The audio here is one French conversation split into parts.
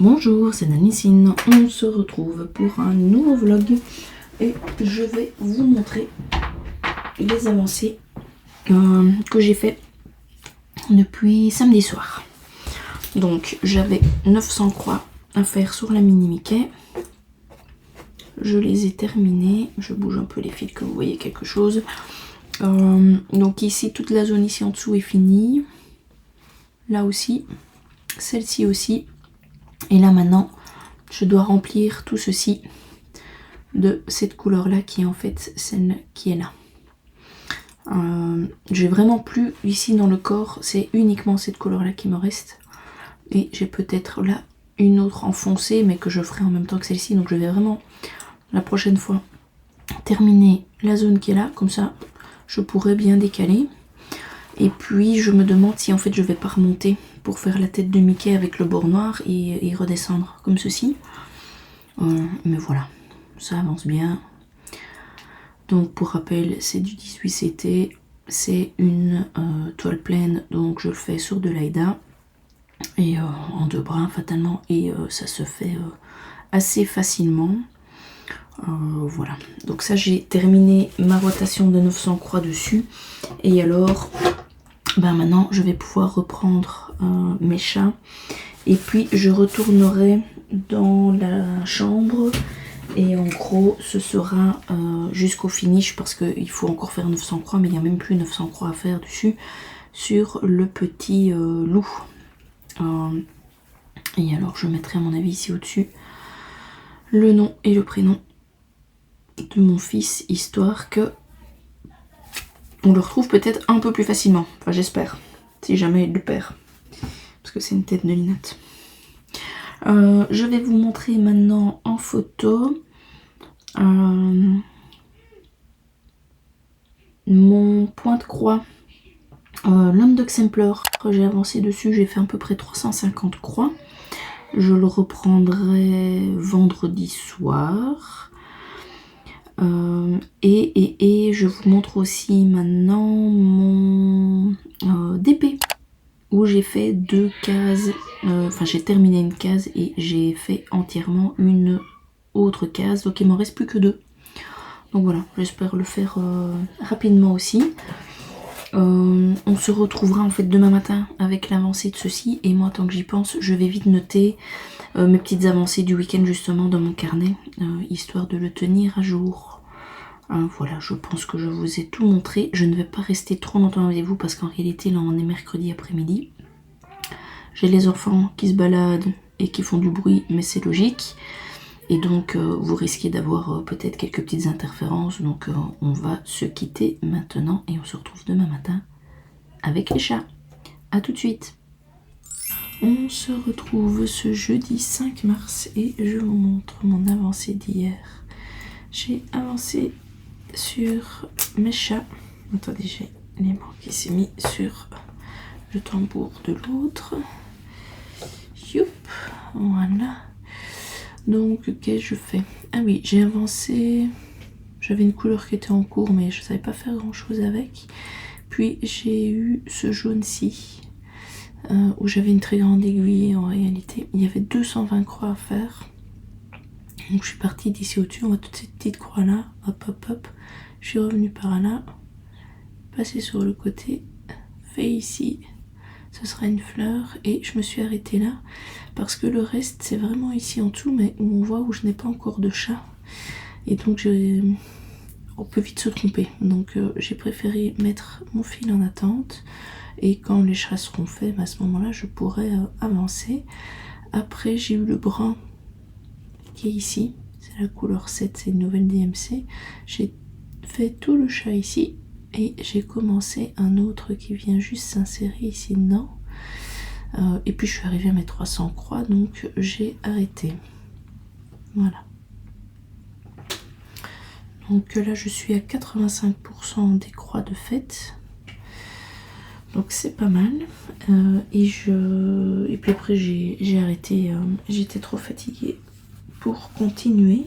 Bonjour, c'est Nanissine. On se retrouve pour un nouveau vlog et je vais vous montrer les avancées que j'ai fait depuis samedi soir. Donc j'avais 900 croix à faire sur la mini Mickey. Je les ai terminées. Je bouge un peu les fils que vous voyez quelque chose. Donc ici, toute la zone ici en dessous est finie. Là aussi, celle-ci aussi. Et là maintenant, je dois remplir tout ceci de cette couleur-là qui est en fait celle qui est là. J'ai vraiment plus ici dans le corps, c'est uniquement cette couleur-là qui me reste. Et j'ai peut-être là une autre en foncé, mais que je ferai en même temps que celle-ci. Donc je vais vraiment, la prochaine fois, terminer la zone qui est là. Comme ça, je pourrais bien décaler. Et puis je me demande si en fait je vais pas remonter pour faire la tête de Mickey avec le bord noir et redescendre comme ceci. Mais voilà, ça avance bien. Donc pour rappel, c'est du 18 CT, c'est une toile pleine, donc je le fais sur de l'Aïda et en deux brins fatalement, et ça se fait assez facilement. Voilà, donc ça j'ai terminé ma rotation de 900 croix dessus, et alors ben maintenant je vais pouvoir reprendre mes chats et puis je retournerai dans la chambre et en gros ce sera jusqu'au finish parce qu'il faut encore faire 900 croix, mais il n'y a même plus 900 croix à faire dessus sur le petit loup. Et alors je mettrai à mon avis ici au dessus le nom et le prénom de mon fils, histoire que on le retrouve peut-être un peu plus facilement. Enfin j'espère, si jamais il le perd. Parce que c'est une tête de Linette. Je vais vous montrer maintenant en photo mon point de croix. L'homme d'Exemplar, j'ai avancé dessus, j'ai fait à peu près 350 croix. Je le reprendrai vendredi soir. Et je vous montre aussi maintenant mon DP où j'ai fait 2 cases, enfin j'ai terminé une case et j'ai fait entièrement une autre case, donc il m'en reste plus que 2. Donc voilà, j'espère le faire rapidement aussi. On se retrouvera en fait demain matin avec l'avancée de ceci, et moi tant que j'y pense, je vais vite noter mes petites avancées du week-end justement dans mon carnet, histoire de le tenir à jour. Voilà, je pense que je vous ai tout montré. Je ne vais pas rester trop longtemps avec vous parce qu'en réalité là on est mercredi après-midi. J'ai les enfants qui se baladent et qui font du bruit, mais c'est logique. Et donc vous risquez d'avoir peut-être quelques petites interférences. Donc on va se quitter maintenant et on se retrouve demain matin avec les chats. A tout de suite. On se retrouve ce jeudi 5 mars et je vous montre mon avancée d'hier. J'ai avancé sur mes chats. Attendez, j'ai l'aimant qui s'est mis sur le tambour de l'autre. Youp, voilà. Donc qu'est-ce que je fais? Ah oui, j'ai avancé. J'avais une couleur qui était en cours, mais je savais pas faire grand chose avec. Puis j'ai eu ce jaune-ci où j'avais une très grande aiguille. En réalité, il y avait 220 croix à faire. Donc je suis partie d'ici au-dessus, on voit toutes ces petites croix là, hop hop hop, je suis revenue par là, passée sur le côté, fait ici, ce sera une fleur, et je me suis arrêtée là, parce que le reste c'est vraiment ici en dessous, mais où on voit où je n'ai pas encore de chat, et donc on peut vite se tromper, donc j'ai préféré mettre mon fil en attente, et quand les chats seront faits, à ce moment là je pourrai avancer. Après j'ai eu le brun, qui est ici, c'est la couleur 7, c'est une nouvelle DMC. J'ai fait tout le chat ici et j'ai commencé un autre qui vient juste s'insérer ici dedans. Et puis je suis arrivée à mes 300 croix, donc j'ai arrêté. Voilà. Donc là je suis à 85% des croix de fête. Donc c'est pas mal. Et puis après j'ai arrêté, j'étais trop fatiguée pour continuer,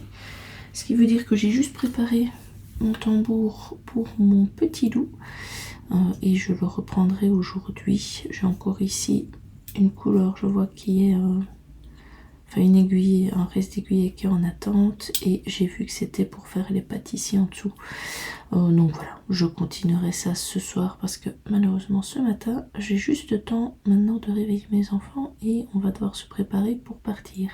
ce qui veut dire que j'ai juste préparé mon tambour pour mon petit loup et je le reprendrai aujourd'hui. J'ai encore ici une couleur, je vois qui est enfin une aiguille, un reste d'aiguille qui est en attente, et j'ai vu que c'était pour faire les pâtes ici en dessous. Donc voilà, je continuerai ça ce soir parce que malheureusement ce matin j'ai juste le temps maintenant de réveiller mes enfants et on va devoir se préparer pour partir.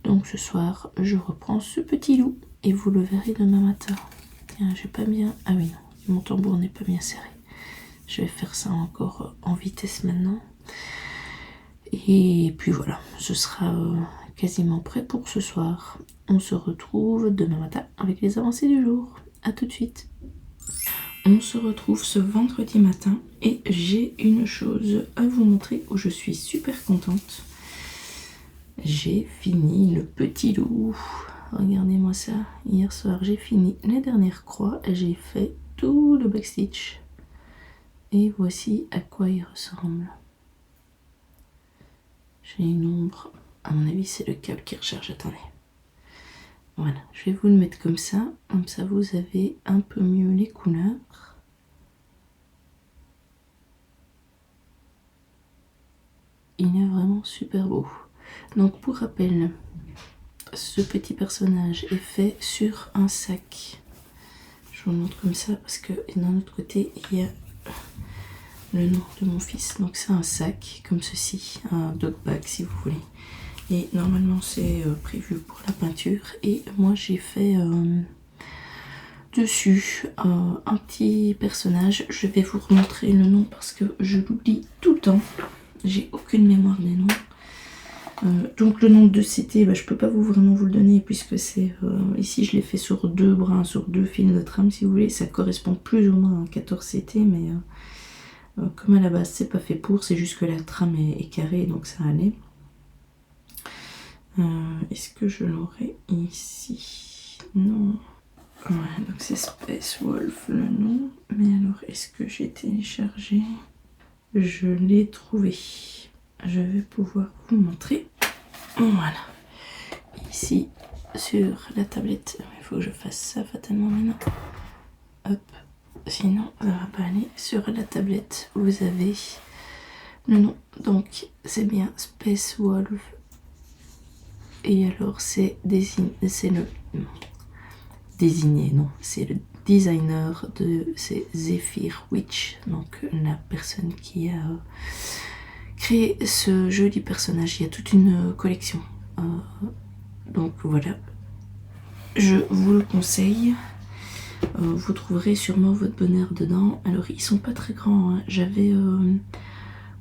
Donc ce soir je reprends ce petit loup et vous le verrez demain matin. Tiens, j'ai pas bien, ah oui non, mon tambour n'est pas bien serré. Je vais faire ça encore en vitesse maintenant. Et puis voilà, ce sera quasiment prêt pour ce soir. On se retrouve demain matin avec les avancées du jour. A tout de suite. On se retrouve ce vendredi matin et j'ai une chose à vous montrer où je suis super contente. J'ai fini le petit loup. Regardez-moi ça. Hier soir, j'ai fini les dernières croix et j'ai fait tout le backstitch. Et voici à quoi il ressemble. J'ai une ombre. À mon avis, c'est le câble qui recharge. Attendez. Voilà, je vais vous le mettre comme ça vous avez un peu mieux les couleurs. Il est vraiment super beau. Donc pour rappel, ce petit personnage est fait sur un sac. Je vous le montre comme ça parce que d'un autre côté il y a le nom de mon fils. Donc c'est un sac comme ceci, un dog bag si vous voulez. Et normalement c'est prévu pour la peinture et moi j'ai fait dessus un petit personnage. Je vais vous remontrer le nom parce que je l'oublie tout le temps, j'ai aucune mémoire des noms. Donc le nom de CT, je peux pas vraiment vous le donner puisque c'est ici je l'ai fait sur deux brins, sur deux fils de trame si vous voulez. Ça correspond plus ou moins à 14 CT mais comme à la base c'est pas fait pour, c'est juste que la trame est carrée donc ça allait. Est-ce que je l'aurai ici? Non. Ouais, donc c'est Space Wolf le nom. Mais alors, est-ce que j'ai téléchargé? Je l'ai trouvé. Je vais pouvoir vous montrer. Voilà. Ici, sur la tablette. Il faut que je fasse ça fatalement maintenant. Hop. Sinon, ça va pas aller. Sur la tablette, vous avez le nom. Donc, c'est bien Space Wolf. Et alors c'est le désigné, non, c'est le designer de c'est Zephyr Witch, donc la personne qui a créé ce joli personnage. Il y a toute une collection. Donc voilà, je vous le conseille. Vous trouverez sûrement votre bonheur dedans. Alors ils sont pas très grands, hein. J'avais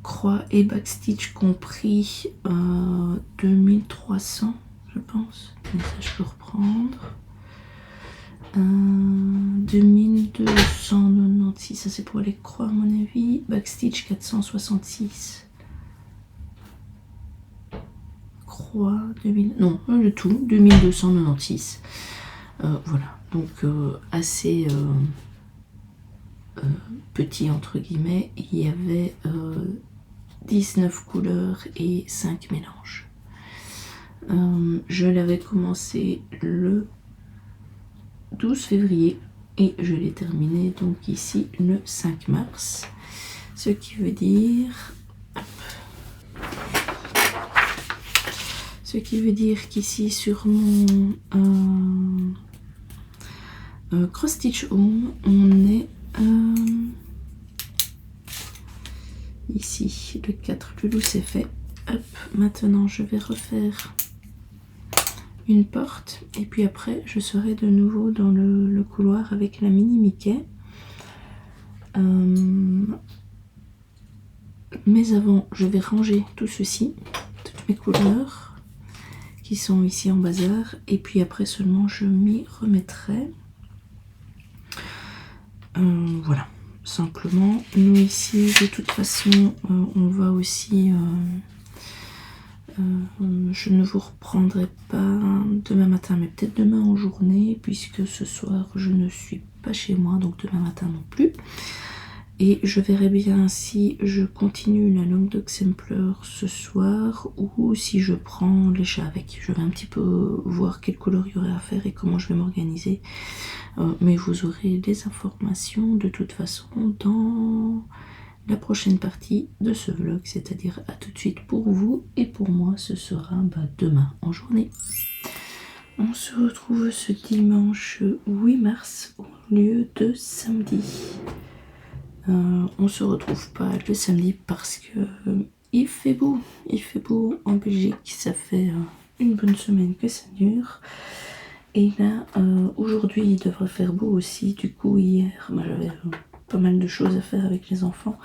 croix et backstitch compris 2300 je pense, mais ça je peux reprendre. 2296, ça c'est pour les croix à mon avis. Backstitch 466. Croix 2000, non le tout 2296. Voilà, donc assez petit entre guillemets. Il y avait 19 couleurs et 5 mélanges. Je l'avais commencé le 12 février et je l'ai terminé donc ici le 5 mars. Ce qui veut dire qu'ici sur mon Cross Stitch Home, on est ici le 4, le loup c'est fait. Hop, maintenant je vais refaire une porte et puis après je serai de nouveau dans le couloir avec la mini Mickey. Mais avant je vais ranger tout ceci, toutes mes couleurs qui sont ici en bazar, et puis après seulement je m'y remettrai. Voilà, simplement. Nous ici de toute façon on va aussi je ne vous reprendrai pas demain matin, mais peut-être demain en journée, puisque ce soir je ne suis pas chez moi, donc demain matin non plus. Et je verrai bien si je continue la Long Dog Sampler ce soir ou si je prends les chats avec. Je vais un petit peu voir quelle couleur il y aurait à faire et comment je vais m'organiser. Mais vous aurez les informations de toute façon dans la prochaine partie de ce vlog, c'est-à-dire à tout de suite pour vous et pour moi, ce sera demain en journée. On se retrouve ce dimanche 8 mars au lieu de samedi. On se retrouve pas le samedi parce que il fait beau en Belgique, ça fait une bonne semaine que ça dure. Et là, aujourd'hui il devrait faire beau aussi, du coup hier j'avais pas mal de choses à faire avec les enfants,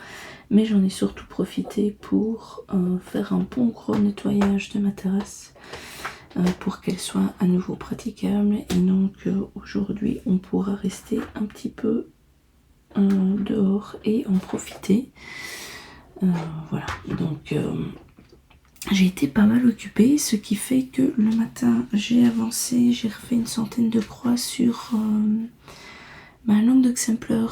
mais j'en ai surtout profité pour faire un bon gros nettoyage de ma terrasse pour qu'elle soit à nouveau praticable. Et donc aujourd'hui on pourra rester un petit peu dehors et en profiter. Voilà, donc j'ai été pas mal occupée, ce qui fait que le matin j'ai avancé, j'ai refait une centaine de croix sur ma langue d'Oxempler.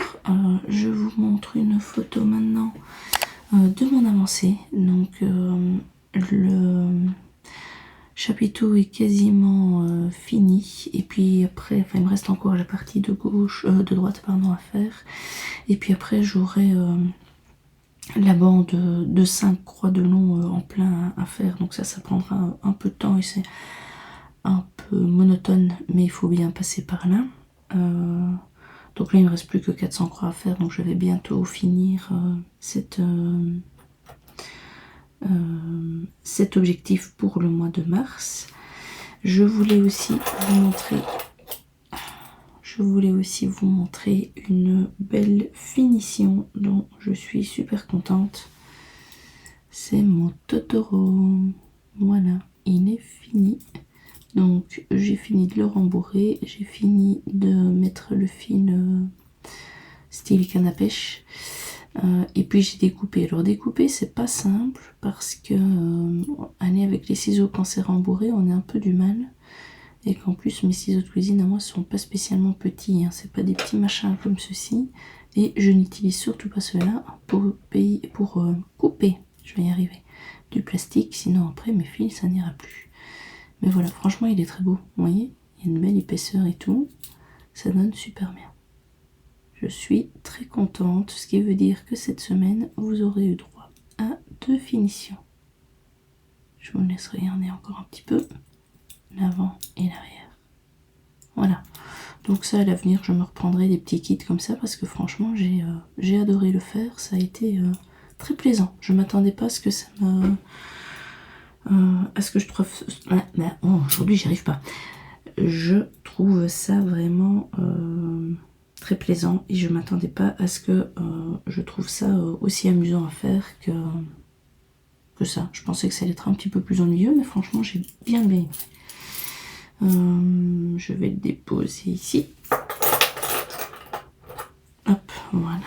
Je vous montre une photo maintenant de mon avancée. Donc le chapiteau est quasiment fini, et puis après, enfin il me reste encore la partie de gauche, de droite pardon à faire, et puis après j'aurai la bande de 5 croix de long en plein à faire, donc ça prendra un peu de temps et c'est un peu monotone, mais il faut bien passer par là. Donc là il ne me reste plus que 400 croix à faire, donc je vais bientôt finir cet objectif pour le mois de mars. Je voulais aussi vous montrer une belle finition dont je suis super contente. C'est mon Totoro. Voilà, il est fini. Donc j'ai fini de le rembourrer, j'ai fini de mettre le fil style canne à pêche. Et puis j'ai découpé. Alors découper c'est pas simple parce que aller avec les ciseaux quand c'est rembourré on a un peu du mal. Et qu'en plus mes ciseaux de cuisine à moi sont pas spécialement petits, hein. C'est pas des petits machins comme ceci. Et je n'utilise surtout pas cela pour couper, je vais y arriver, du plastique, sinon après mes fils ça n'ira plus. Mais voilà, franchement il est très beau, vous voyez, il y a une belle épaisseur et tout, ça donne super bien. Je suis très contente, ce qui veut dire que cette semaine vous aurez eu droit à 2 finitions. Je vous laisse regarder encore un petit peu l'avant et l'arrière. Voilà, donc ça à l'avenir je me reprendrai des petits kits comme ça parce que franchement j'ai adoré le faire, ça a été très plaisant. Je m'attendais pas à ce que ça me à ce que je trouve aujourd'hui j'y arrive pas, je trouve ça vraiment très plaisant et je m'attendais pas à ce que je trouve ça aussi amusant à faire que ça. Je pensais que ça allait être un petit peu plus ennuyeux, mais franchement j'ai bien aimé. Je vais le déposer ici. Hop, voilà.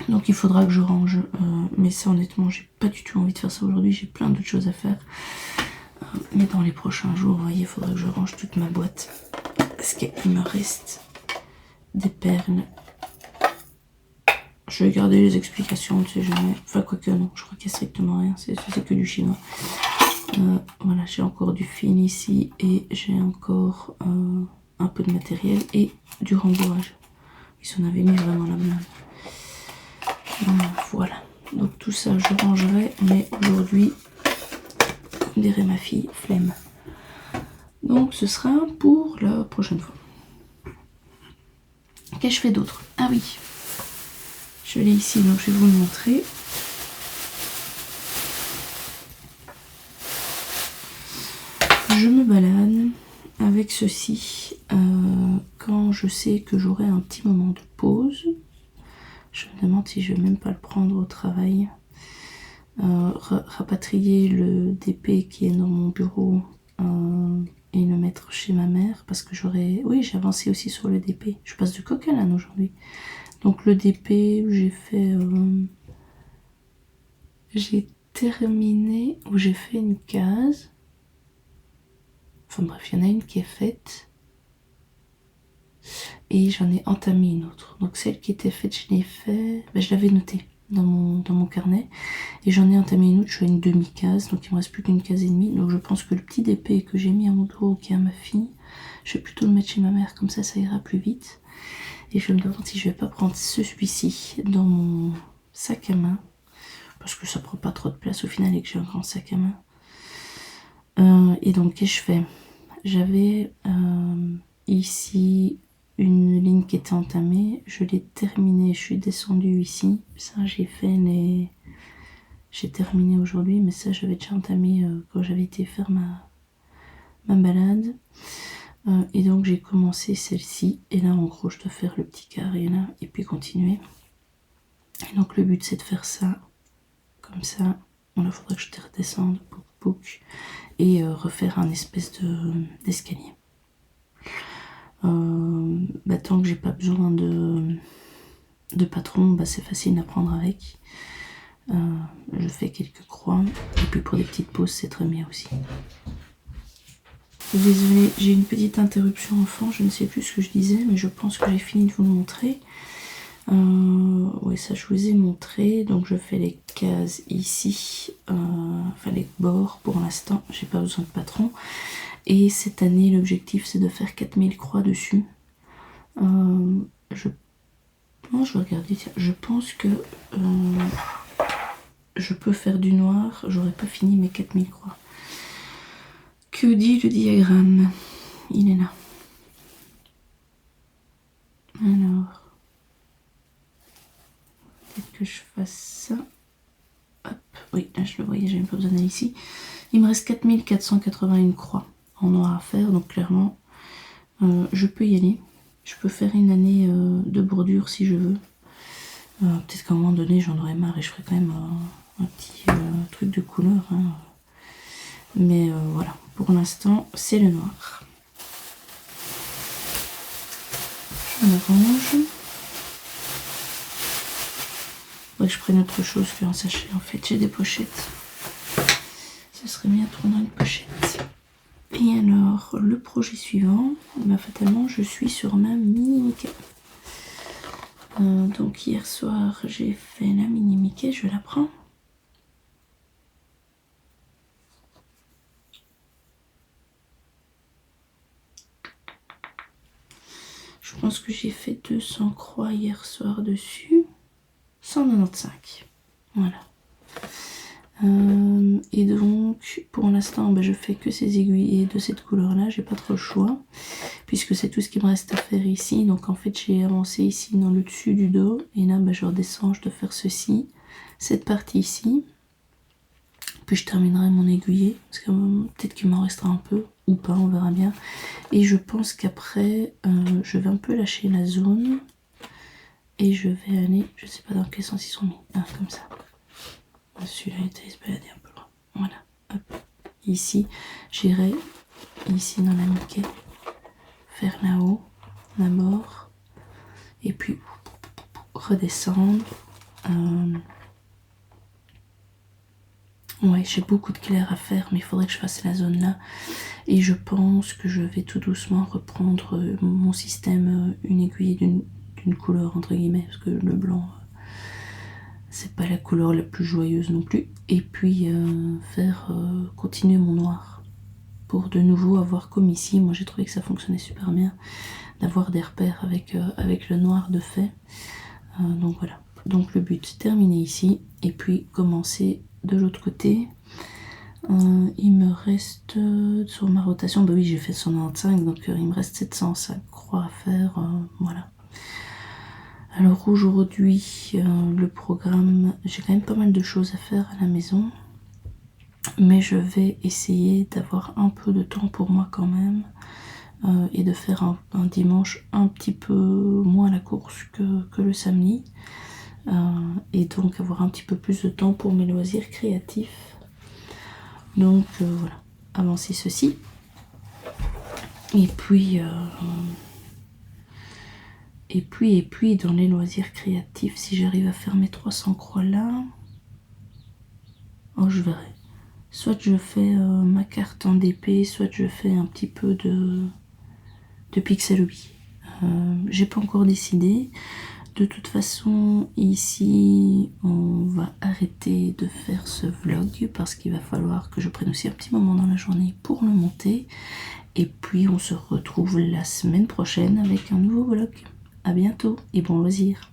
Donc il faudra que je range, mais ça honnêtement j'ai pas du tout envie de faire ça aujourd'hui, j'ai plein d'autres choses à faire. Mais dans les prochains jours, vous voyez, il faudra que je range toute ma boîte. Parce qu'il me reste des perles. Je vais garder les explications, on ne sait jamais. Enfin, quoique non, je crois qu'il n'y a strictement rien, c'est que du chinois. Voilà, j'ai encore du fil ici et j'ai encore un peu de matériel et du rembourrage. Ils en avaient mis vraiment la blinde. Voilà, donc tout ça je rangerai, mais aujourd'hui, comme dirait ma fille, flemme. Donc ce sera pour la prochaine fois. Qu'ai-je fait d'autre? Ah oui, je l'ai ici, donc je vais vous le montrer. Je me balade avec ceci quand je sais que j'aurai un petit moment de pause. Je me demande si je vais même pas le prendre au travail. Rapatrier le DP qui est dans mon bureau et le mettre chez ma mère parce que j'aurais... Oui, j'ai avancé aussi sur le DP. Je passe du coq à l'âne aujourd'hui. Donc le DP, j'ai fait... j'ai terminé, où j'ai fait une case. Enfin bref, il y en a une qui est faite. Et j'en ai entamé une autre. Donc celle qui était faite, je l'ai fait... Ben, je l'avais notée dans mon carnet. Et j'en ai entamé une autre, je suis à une demi-case. Donc il me reste plus qu'une case et demie. Donc je pense que le petit DP que j'ai mis à mon bureau, qui est à ma fille, je vais plutôt le mettre chez ma mère. Comme ça, ça ira plus vite. Et je me demande si je vais pas prendre celui-ci dans mon sac à main, parce que ça prend pas trop de place au final et que j'ai un grand sac à main. Et donc qu'est-ce que je fais? J'avais ici une ligne qui était entamée, je l'ai terminée, je suis descendue ici, ça j'ai terminé aujourd'hui, mais ça j'avais déjà entamé quand j'avais été faire ma balade. Et donc j'ai commencé celle-ci, et là en gros je dois faire le petit carré là, et puis continuer. Et donc le but c'est de faire ça, comme ça. Bon là faudrait que je redescende, pouc, et refaire un espèce d'escalier. Tant que j'ai pas besoin de patron, c'est facile à prendre avec. Je fais quelques croix, et puis pour des petites pauses c'est très bien aussi. Désolée, j'ai une petite interruption enfant, je ne sais plus ce que je disais, mais je pense que j'ai fini de vous le montrer. Oui, ça je vous ai montré, donc je fais les cases ici, enfin les bords pour l'instant, j'ai pas besoin de patron. Et cette année l'objectif c'est de faire 4000 croix dessus. Je vais regarder, tiens, je pense que je peux faire du noir, j'aurais pas fini mes 4000 croix. Que dit le diagramme? Il est là. Alors, peut-être que je fasse ça. Hop, oui, là je le voyais, j'avais pas besoin d'aller ici. Il me reste 4481 croix en noir à faire, donc clairement, je peux y aller. Je peux faire une année de bordure si je veux. Peut-être qu'à un moment donné, j'en aurais marre et je ferai quand même un petit truc de couleur. Hein. Mais voilà, pour l'instant, c'est le noir. Je m'arrange. Faudrait que je prenne autre chose qu'un sachet. En fait, j'ai des pochettes. Ce serait bien de prendre une pochette. Et alors, le projet suivant, fatalement, je suis sur ma mini Mickey. Donc hier soir, j'ai fait la mini Mickey, je la prends. Je pense que j'ai fait 200 croix hier soir dessus. 195. Voilà. Et donc, pour l'instant, je fais que ces aiguilles de cette couleur-là. J'ai pas trop le choix, puisque c'est tout ce qui me reste à faire ici. Donc en fait, j'ai avancé ici dans le dessus du dos. Et là, je redescends, je dois faire ceci. Cette partie ici. Puis je terminerai mon aiguillé, parce que peut-être qu'il m'en restera un peu, ou pas, on verra bien. Et je pense qu'après, je vais un peu lâcher la zone. Et je vais aller, je sais pas dans quel sens ils sont mis, comme ça. Celui-là était se balader un peu loin. Voilà, hop. Ici, j'irai ici dans la Mickey, faire là-haut, d'abord, et puis redescendre. Ouais, j'ai beaucoup de clair à faire, mais il faudrait que je fasse la zone là. Et je pense que je vais tout doucement reprendre mon système, une aiguille d'une couleur entre guillemets, parce que le blanc, c'est pas la couleur la plus joyeuse non plus. Et puis faire continuer mon noir. Pour de nouveau avoir comme ici, moi j'ai trouvé que ça fonctionnait super bien, d'avoir des repères avec le noir de fait. Donc voilà. Donc le but, terminer ici, et puis commencer de l'autre côté. Il me reste sur ma rotation, oui j'ai fait 195, donc il me reste 705 croix à faire, voilà. Alors aujourd'hui le programme, j'ai quand même pas mal de choses à faire à la maison, mais je vais essayer d'avoir un peu de temps pour moi quand même, et de faire un dimanche un petit peu moins à la course que le samedi, et donc avoir un petit peu plus de temps pour mes loisirs créatifs. Donc voilà, avancer ceci. Et puis dans les loisirs créatifs, si j'arrive à faire mes 300 croix là, je verrai. Soit je fais ma carte en DP, soit je fais un petit peu de pixelobi. J'ai pas encore décidé. De toute façon, ici, on va arrêter de faire ce vlog parce qu'il va falloir que je prenne aussi un petit moment dans la journée pour le monter. Et puis, on se retrouve la semaine prochaine avec un nouveau vlog. À bientôt et bon loisir.